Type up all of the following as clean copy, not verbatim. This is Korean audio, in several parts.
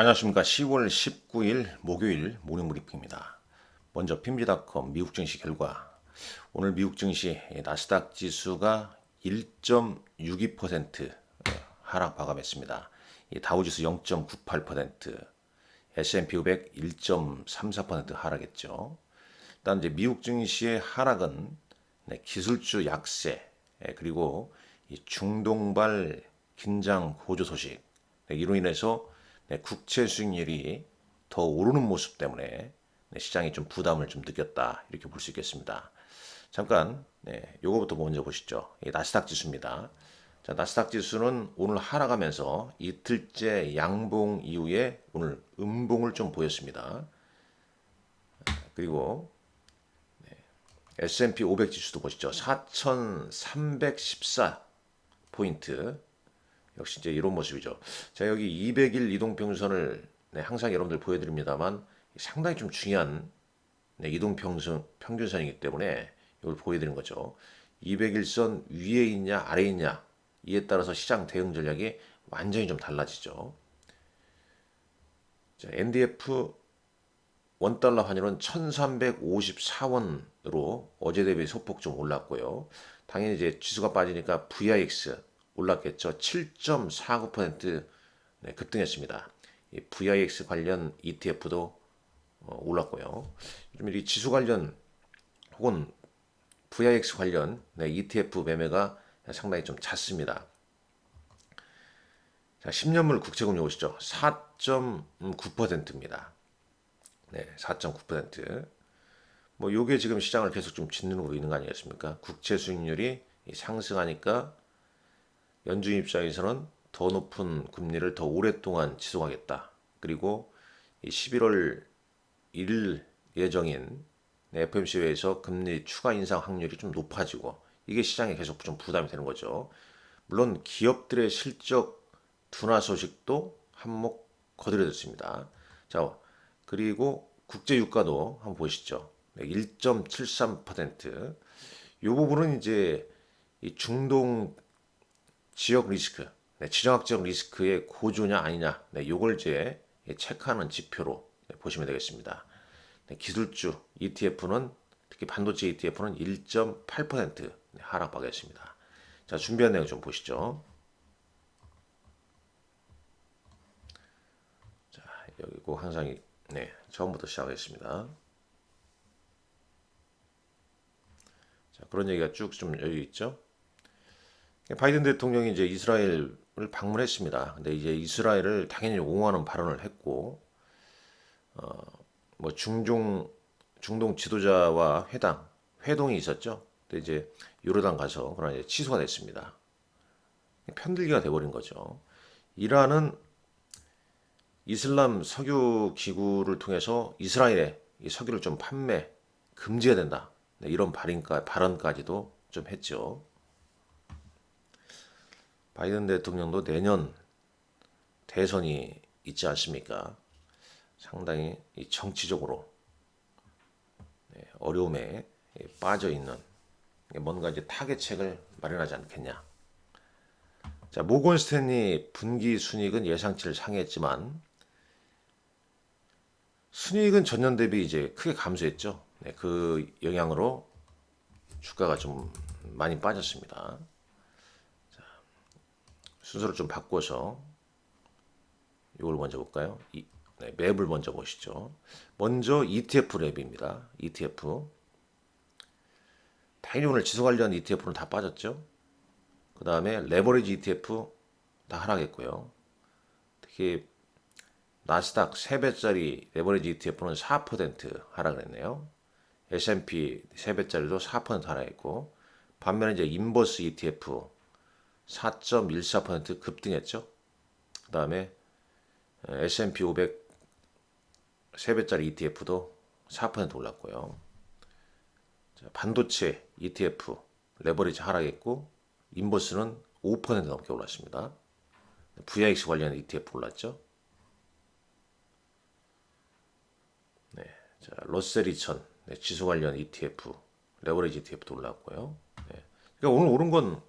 안녕하십니까. 10월 19일 목요일 모닝 브리핑입니다. 먼저 핀비닷컴 미국 증시 결과. 오늘 미국 증시 나스닥 지수가 1.62% 하락 마감했습니다. 다우지수 0.98%, S&P 500 1.34% 하락했죠. 일단 이제 미국 증시의 하락은 기술주 약세, 그리고 중동발 긴장 고조 소식, 이로 인해서 국채 수익률이 더 오르는 모습 때문에 시장이 좀 부담을 좀 느꼈다, 이렇게 볼 수 있겠습니다. 잠깐 요거부터 먼저 보시죠. 나스닥 지수입니다. 자, 나스닥 지수는 오늘 하락하면서 이틀째 양봉 이후에 오늘 음봉을 좀 보였습니다. 그리고 S&P 500 지수도 보시죠. 4,314포인트. 역시 이제 이런 모습이죠. 자, 여기 200일 이동평선을 항상 여러분들 보여드립니다만 상당히 좀 중요한 이동평균선이기 때문에 이걸 보여드리는 거죠. 200일선 위에 있냐 아래에 있냐, 이에 따라서 시장 대응 전략이 완전히 좀 달라지죠. 자, NDF 원달러 환율은 1354원으로 어제 대비 소폭 좀 올랐고요. 당연히 이제 지수가 빠지니까 VIX 올랐겠죠. 7.49% 급등했습니다. 이 VIX 관련 ETF도 올랐고요. 요즘 이 지수 관련 혹은 VIX 관련 ETF 매매가 상당히 좀 잦습니다. 자, 10년물 국채금리 보시죠. 4.9%입니다. 네, 4.9%. 뭐 요게 지금 시장을 계속 좀 짓누르고 있는 거 아니겠습니까? 국채 수익률이 상승하니까 연준 입장에서는 더 높은 금리를 더 오랫동안 지속하겠다. 그리고 11월 1일 예정인 FOMC에서 금리 추가 인상 확률이 좀 높아지고, 이게 시장에 계속 좀 부담이 되는 거죠. 물론 기업들의 실적 둔화 소식도 한몫 거들어졌습니다. 자, 그리고 국제 유가도 한번 보시죠. 1.73%. 이 부분은 이제 이 중동 지역 리스크, 지정학적 리스크의 고조냐 아니냐, 요걸 이제 체크하는 지표로 보시면 되겠습니다. 기술주 ETF는, 특히 반도체 ETF는 1.8% 하락하겠습니다. 자, 준비한 내용 좀 보시죠. 자, 여기고 항상 처음부터 시작하겠습니다. 자, 그런 얘기가 쭉 좀 여기 있죠. 바이든 대통령이 이제 이스라엘을 방문했습니다. 근데 이제 이스라엘을 당연히 옹호하는 발언을 했고, 뭐 중동 지도자와 회동이 있었죠. 근데 이제 요르단 가서 그러나 이제 취소가 됐습니다. 편들기가 돼버린 거죠. 이란은 이슬람 석유 기구를 통해서 이스라엘에 이 석유를 좀 판매 금지해야 된다. 이런 발언까지도 좀 했죠. 바이든 대통령도 내년 대선이 있지 않습니까? 상당히 정치적으로 어려움에 빠져 있는, 뭔가 이제 타겟책을 마련하지 않겠냐. 자, 모건 스탠리 분기 순이익은 예상치를 상회했지만 순이익은 전년 대비 이제 크게 감소했죠. 그 영향으로 주가가 좀 많이 빠졌습니다. 자, 순서를 좀 바꿔서 이걸 먼저 볼까요? 맵을 먼저 보시죠. 먼저 ETF 랩입니다. ETF. 당연히 오늘 지수 관련 ETF는 다 빠졌죠. 그 다음에 레버리지 ETF 다 하락했고요. 특히 나스닥 3배짜리 레버리지 ETF는 4% 하락을 했네요. S&P 3배짜리도 4% 하락했고, 반면에 이제 인버스 ETF 4.14% 급등했죠. 그 다음에 S&P 500 3배짜리 ETF도 4% 올랐고요. 자, 반도체 ETF 레버리지 하락했고, 인버스는 5% 넘게 올랐습니다. VIX 관련 ETF 올랐죠. 네, 자, 러셀 2000 지수 관련 ETF 레버리지 ETF도 올랐고요. 그러니까 오늘 오른 건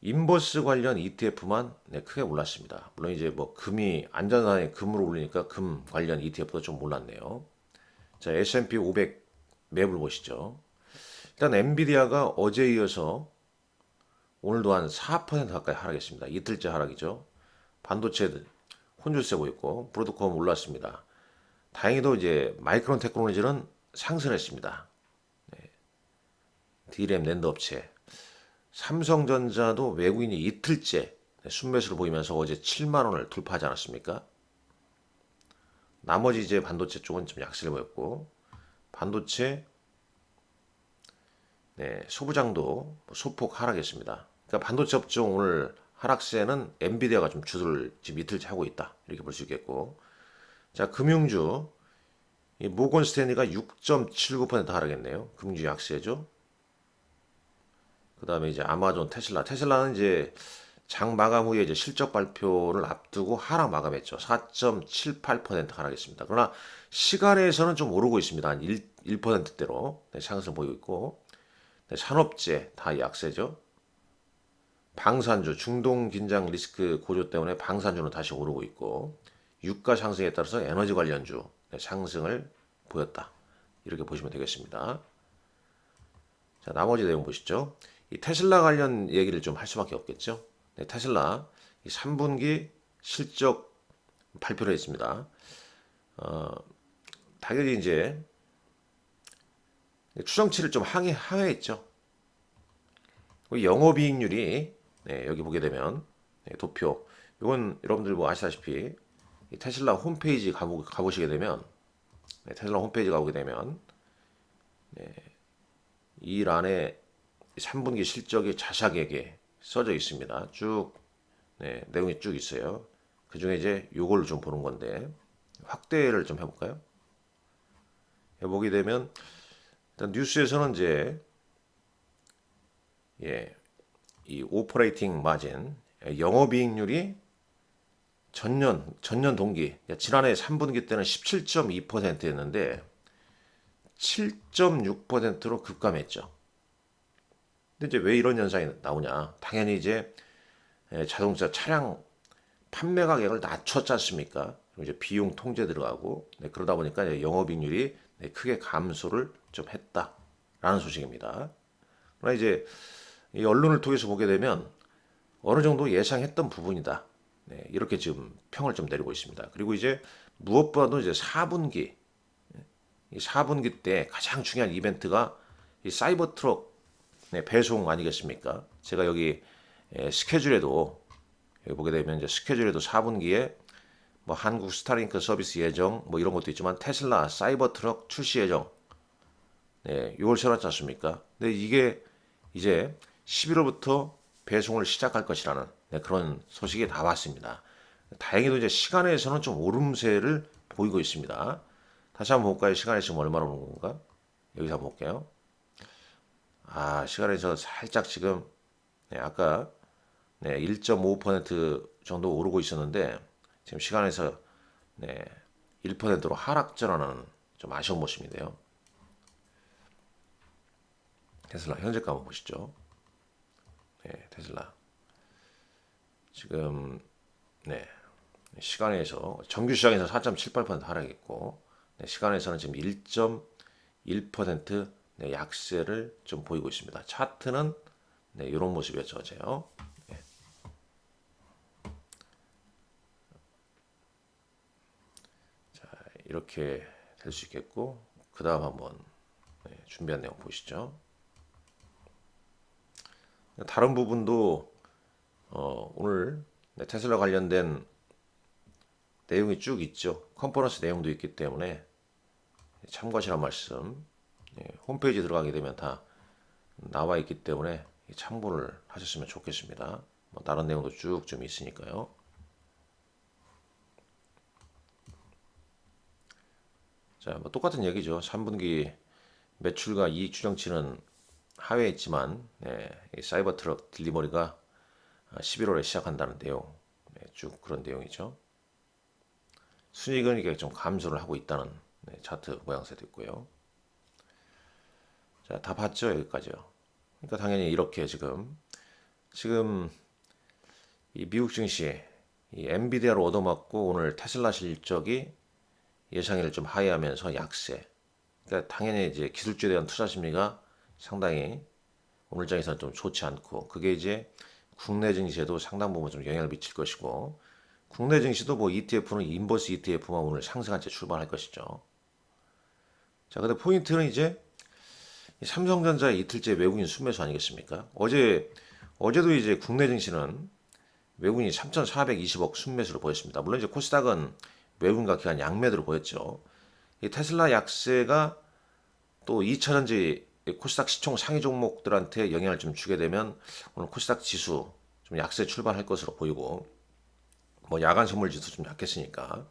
인버스 관련 ETF만 크게 올랐습니다. 물론 이제 뭐 금이 안전한에 금으로 올리니까 금 관련 ETF도 좀 올랐네요. 자, S&P 500 맵을 보시죠. 일단 엔비디아가 어제 이어서 오늘도 한 4% 가까이 하락했습니다. 이틀째 하락이죠. 반도체 혼줄 세고 있고 브로드컴 올랐습니다. 다행히도 이제 마이크론 테크놀로지는 상승했습니다. D램 낸드 업체. 삼성전자도 외국인이 이틀째 순매수를 보이면서 어제 7만 원을 돌파하지 않았습니까? 나머지 이제 반도체 쪽은 좀 약세를 보였고 반도체 소부장도 소폭 하락했습니다. 그러니까 반도체 업종 오늘 하락세는 엔비디아가 좀 주도를 지금 이틀째 하고 있다 이렇게 볼 수 있겠고 자 금융주 이 모건 스탠리가 6.79% 하락했네요. 금융주 약세죠. 그 다음에 이제 아마존, 테슬라는 이제 장 마감 후에 이제 실적 발표를 앞두고 하락 마감했죠. 4.78% 하락했습니다. 그러나 시간에서는 좀 오르고 있습니다. 한 1%대로 상승 보이고 있고 산업재 다 약세죠. 방산주, 중동 긴장 리스크 고조 때문에 방산주는 다시 오르고 있고 유가 상승에 따라서 에너지 관련주 상승을 보였다. 이렇게 보시면 되겠습니다. 자, 나머지 내용 보시죠. 이 테슬라 관련 얘기를 좀 할 수밖에 없겠죠. 테슬라 3분기 실적 발표를 했습니다. 당연히 이제 추정치를 좀 하회했죠. 영업이익률이 여기 보게 되면 도표 이건 여러분들 뭐 아시다시피 테슬라 홈페이지 가보시게 되면 테슬라 홈페이지 가보게 되면 이 란에 3분기 실적이 자세하게 써져 있습니다. 쭉 내용이 쭉 있어요. 그 중에 이제 요걸 좀 보는 건데 확대를 좀 해볼까요? 해보게 되면 일단 뉴스에서는 이제 이 오퍼레이팅 마진 영업이익률이 전년 동기 지난해 3분기 때는 17.2%였는데 7.6%로 급감했죠. 근데 이제 왜 이런 현상이 나오냐? 당연히 이제 자동차 차량 판매 가격을 낮췄지 않습니까? 이제 비용 통제 들어가고 그러다 보니까 이제 영업이익률이 크게 감소를 좀 했다라는 소식입니다. 그러나 이제 이 언론을 통해서 보게 되면 어느 정도 예상했던 부분이다. 이렇게 지금 평을 좀 내리고 있습니다. 그리고 이제 무엇보다도 이제 4분기 이 4분기 때 가장 중요한 이벤트가 이 사이버 트럭 배송 아니겠습니까? 제가 여기 스케줄에도 여기 보게 되면 이제 스케줄에도 4분기에 뭐 한국 스타링크 서비스 예정 뭐 이런 것도 있지만 테슬라 사이버 트럭 출시 예정 6월 세웠지 않습니까? 근데 이게 이제 11월부터 배송을 시작할 것이라는 그런 소식이 나왔습니다. 다행히도 이제 시간에서는 좀 오름세를 보이고 있습니다. 다시 한번 볼까요? 시간에 지금 얼마나 오는 건가? 여기서 한번 볼게요. 시간에서 살짝 지금 아까 1.5% 정도 오르고 있었는데 지금 시간에서 1%로 하락 전환하는 좀 아쉬운 모습인데요. 테슬라 현재가 한번 보시죠. 테슬라 지금 시간에서 정규 시장에서 4.78% 하락했고 시간에서는 지금 1.1% 약세를 좀 보이고 있습니다. 차트는 이런 모습이었죠, 어제요. 자, 이렇게 될 수 있겠고 그 다음 한번 준비한 내용 보시죠. 다른 부분도 오늘 테슬라 관련된 내용이 쭉 있죠. 컨퍼런스 내용도 있기 때문에 참고하시라는 말씀. 홈페이지 들어가게 되면 다 나와 있기 때문에 참고를 하셨으면 좋겠습니다. 뭐 다른 내용도 쭉 좀 있으니까요. 자, 뭐 똑같은 얘기죠. 3분기 매출과 이익 추정치는 하회했지만 이 사이버 트럭 딜리버리가 11월에 시작한다는 내용, 쭉 그런 내용이죠. 순이익은 이게 좀 감소를 하고 있다는 차트 모양새도 있고요. 자, 다 봤죠? 여기까지요. 그러니까 당연히 이렇게 지금 지금 이 미국 증시 이 엔비디아로 얻어맞고 오늘 테슬라 실적이 예상일을 좀 하회하면서 약세. 그러니까 당연히 이제 기술주에 대한 투자 심리가 상당히 오늘 장에서는 좀 좋지 않고 그게 이제 국내 증시에도 상당 부분 좀 영향을 미칠 것이고 국내 증시도 뭐 ETF는 인버스 ETF만 오늘 상승한 채 출발할 것이죠. 자, 근데 포인트는 이제 삼성전자의 이틀째 외국인 순매수 아니겠습니까? 어제도 이제 국내 증시는 외국인이 3,420억 순매수를 보였습니다. 물론 이제 코스닥은 외국인과 기관 양매도를 보였죠. 이 테슬라 약세가 또 2차전지 코스닥 시총 상위 종목들한테 영향을 좀 주게 되면 오늘 코스닥 지수 좀 약세 출발할 것으로 보이고 뭐 야간 선물 지수 좀 약했으니까.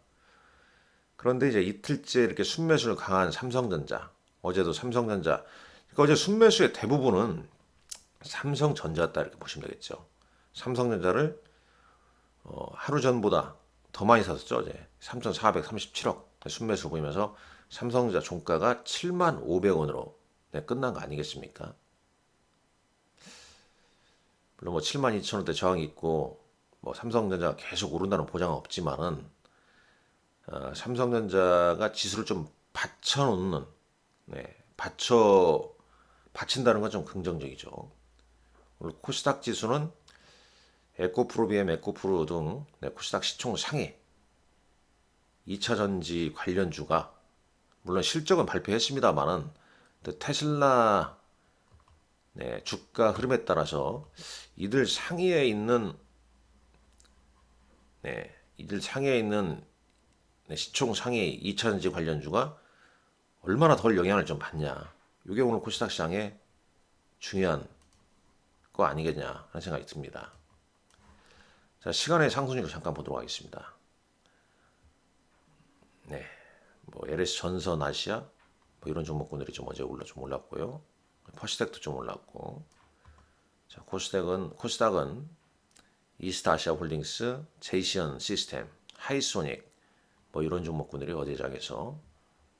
그런데 이제 이틀째 이렇게 순매수를 강한 삼성전자, 어제도 삼성전자, 그러니까 어제 순매수의 대부분은 삼성전자였다 이렇게 보시면 되겠죠. 삼성전자를 하루 전보다 더 많이 샀었죠. 어제 3,437억 순매수 보이면서 삼성전자 종가가 75,500원으로 끝난 거 아니겠습니까? 물론 뭐 72,000원대 저항이 있고 뭐 삼성전자가 계속 오른다는 보장은 없지만은 삼성전자가 지수를 좀 받쳐놓는 받친다는 건 좀 긍정적이죠. 오늘 코스닥 지수는 에코프로 BM, 에코프로 등 코스닥 시총 상위 2차전지 관련주가 물론 실적은 발표했습니다만은 테슬라 주가 흐름에 따라서 이들 상위에 있는 시총 상위 2차전지 관련주가 얼마나 덜 영향을 좀 받냐. 이게 오늘 코스닥 시장의 중요한 거 아니겠냐 하는 생각이 듭니다. 자, 시간의 상승률을 잠깐 보도록 하겠습니다. 뭐 LS 전선 아시아 뭐 이런 종목군들이 좀 어제 좀 올랐고요. 퍼시텍도 좀 올랐고. 자, 코스닥은 이스타 아시아 홀딩스, 제이시언 시스템, 하이소닉 뭐 이런 종목군들이 어제 장에서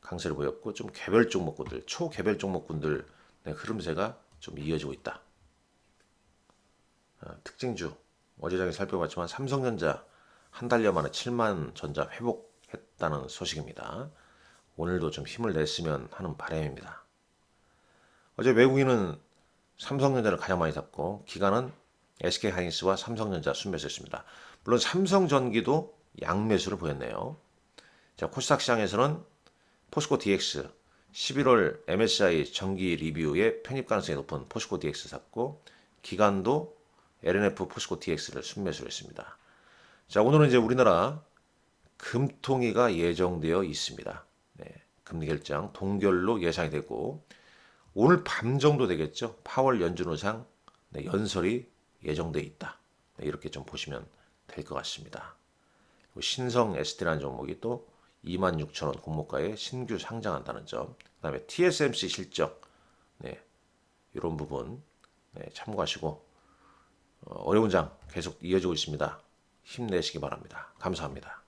강세를 보였고 좀 개별 종목군들, 초개별 종목군들 흐름세가 좀 이어지고 있다. 특징주 어제 장에 살펴봤지만 삼성전자 한 달여 만에 7만 전자 회복했다는 소식입니다. 오늘도 좀 힘을 냈으면 하는 바람입니다. 어제 외국인은 삼성전자를 가장 많이 샀고 기관은 SK하이닉스와 삼성전자 순매수했습니다. 물론 삼성전기도 양매수를 보였네요. 자, 코스닥 시장에서는 포스코 DX 11월 MSCI 정기 리뷰에 편입 가능성이 높은 포스코 DX 샀고 기관도 LNF 포스코 DX를 순매수를 했습니다. 자, 오늘은 이제 우리나라 금통위가 예정되어 있습니다. 금리 결정 동결로 예상이 되고 오늘 밤 정도 되겠죠. 파월 연준 의장 연설이 예정되어 있다. 이렇게 좀 보시면 될 것 같습니다. 신성 ST라는 종목이 또 26,000원 공모가에 신규 상장한다는 점, 그다음에 TSMC 실적, 이런 부분 참고하시고 어려운 장 계속 이어지고 있습니다. 힘내시기 바랍니다. 감사합니다.